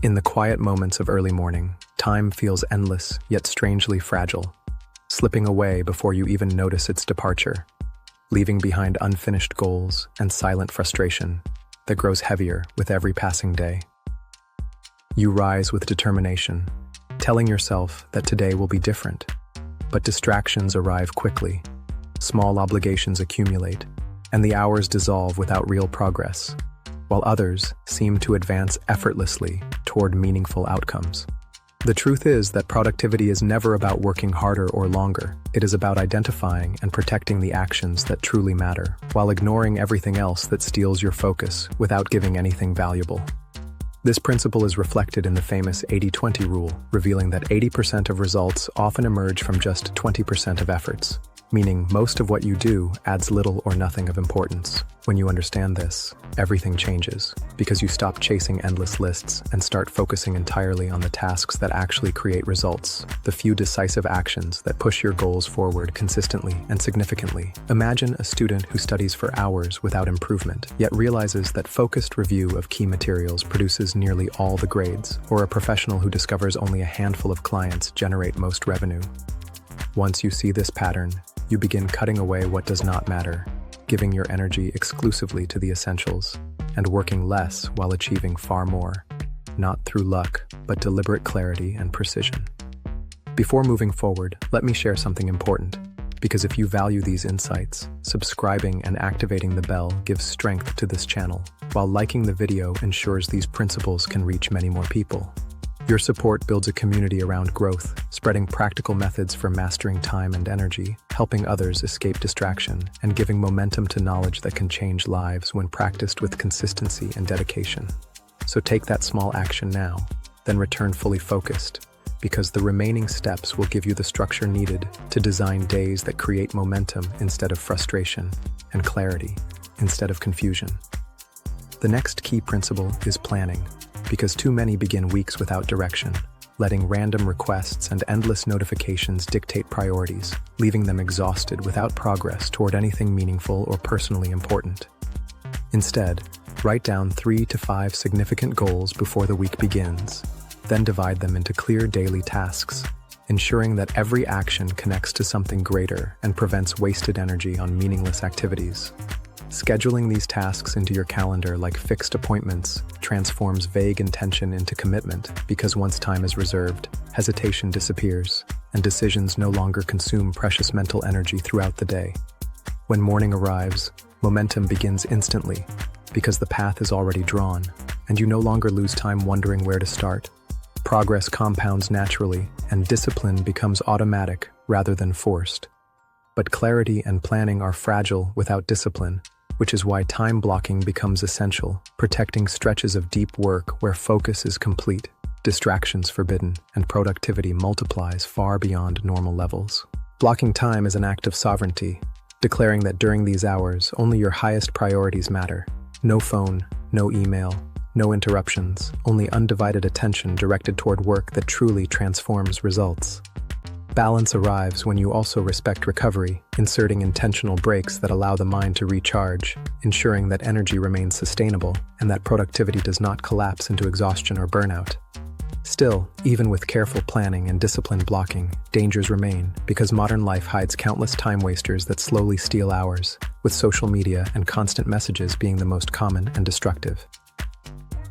In the quiet moments of early morning, time feels endless yet strangely fragile, slipping away before you even notice its departure, leaving behind unfinished goals and silent frustration that grows heavier with every passing day. You rise with determination, telling yourself that today will be different, but distractions arrive quickly, small obligations accumulate, and the hours dissolve without real progress, while others seem to advance effortlessly toward meaningful outcomes. The truth is that productivity is never about working harder or longer. It is about identifying and protecting the actions that truly matter, while ignoring everything else that steals your focus without giving anything valuable. This principle is reflected in the famous 80-20 rule, revealing that 80% of results often emerge from just 20% of efforts, meaning most of what you do adds little or nothing of importance. When you understand this, everything changes, because you stop chasing endless lists and start focusing entirely on the tasks that actually create results, the few decisive actions that push your goals forward consistently and significantly. Imagine a student who studies for hours without improvement, yet realizes that focused review of key materials produces nearly all the grades, or a professional who discovers only a handful of clients generate most revenue. Once you see this pattern, you begin cutting away what does not matter, giving your energy exclusively to the essentials, and working less while achieving far more, not through luck, but deliberate clarity and precision. Before moving forward, let me share something important, because if you value these insights, subscribing and activating the bell gives strength to this channel, while liking the video ensures these principles can reach many more people. Your support builds a community around growth, spreading practical methods for mastering time and energy, helping others escape distraction, and giving momentum to knowledge that can change lives when practiced with consistency and dedication. So take that small action now, then return fully focused, because the remaining steps will give you the structure needed to design days that create momentum instead of frustration, and clarity instead of confusion. The next key principle is planning, because too many begin weeks without direction, letting random requests and endless notifications dictate priorities, leaving them exhausted without progress toward anything meaningful or personally important. Instead, write down 3 to 5 significant goals before the week begins, then divide them into clear daily tasks, ensuring that every action connects to something greater and prevents wasted energy on meaningless activities. Scheduling these tasks into your calendar like fixed appointments transforms vague intention into commitment, because once time is reserved, hesitation disappears, and decisions no longer consume precious mental energy throughout the day. When morning arrives, momentum begins instantly, because the path is already drawn, and you no longer lose time wondering where to start. Progress compounds naturally, and discipline becomes automatic rather than forced. But clarity and planning are fragile without discipline, which is why time blocking becomes essential, protecting stretches of deep work where focus is complete, distractions forbidden, and productivity multiplies far beyond normal levels. Blocking time is an act of sovereignty, declaring that during these hours, only your highest priorities matter. No phone, no email, no interruptions, only undivided attention directed toward work that truly transforms results. Balance arrives when you also respect recovery, inserting intentional breaks that allow the mind to recharge, ensuring that energy remains sustainable and that productivity does not collapse into exhaustion or burnout. Still, even with careful planning and disciplined blocking, dangers remain, because modern life hides countless time wasters that slowly steal hours, with social media and constant messages being the most common and destructive.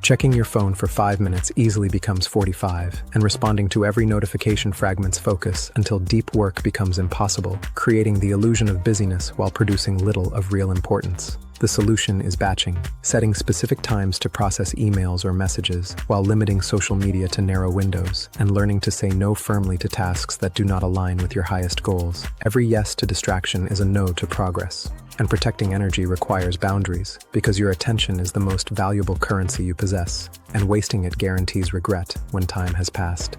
Checking your phone for 5 minutes easily becomes 45, and responding to every notification fragments focus until deep work becomes impossible, creating the illusion of busyness while producing little of real importance. The solution is batching, setting specific times to process emails or messages, while limiting social media to narrow windows, and learning to say no firmly to tasks that do not align with your highest goals. Every yes to distraction is a no to progress. And protecting energy requires boundaries, because your attention is the most valuable currency you possess, and wasting it guarantees regret when time has passed.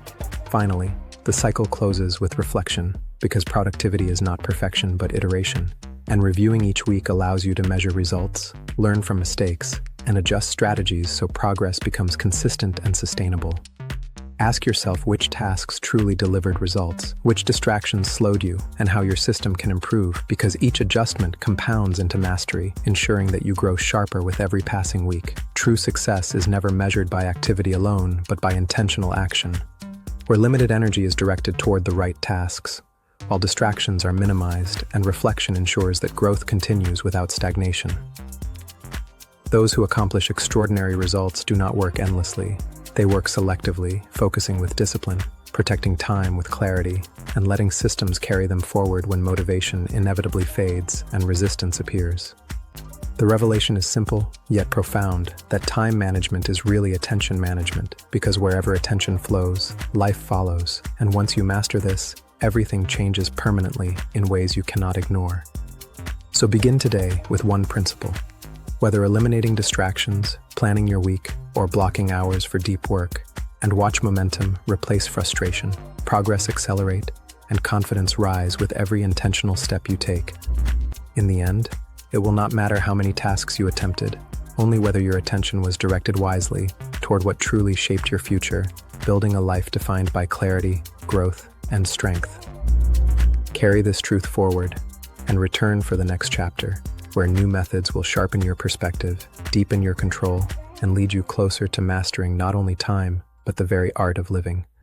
Finally, the cycle closes with reflection, because productivity is not perfection but iteration, and reviewing each week allows you to measure results, learn from mistakes, and adjust strategies so progress becomes consistent and sustainable. Ask yourself which tasks truly delivered results, which distractions slowed you, and how your system can improve, because each adjustment compounds into mastery, ensuring that you grow sharper with every passing week. True success is never measured by activity alone, but by intentional action, where limited energy is directed toward the right tasks, while distractions are minimized and reflection ensures that growth continues without stagnation. Those who accomplish extraordinary results do not work endlessly. They work selectively, focusing with discipline, protecting time with clarity, and letting systems carry them forward when motivation inevitably fades and resistance appears. The revelation is simple, yet profound, that time management is really attention management, because wherever attention flows, life follows, and once you master this, everything changes permanently in ways you cannot ignore. So begin today with one principle. Whether eliminating distractions, planning your week, or blocking hours for deep work, and watch momentum replace frustration, progress accelerate, and confidence rise with every intentional step you take. In the end, it will not matter how many tasks you attempted, only whether your attention was directed wisely toward what truly shaped your future, building a life defined by clarity, growth, and strength. Carry this truth forward and return for the next chapter, where new methods will sharpen your perspective, deepen your control, and lead you closer to mastering not only time, but the very art of living.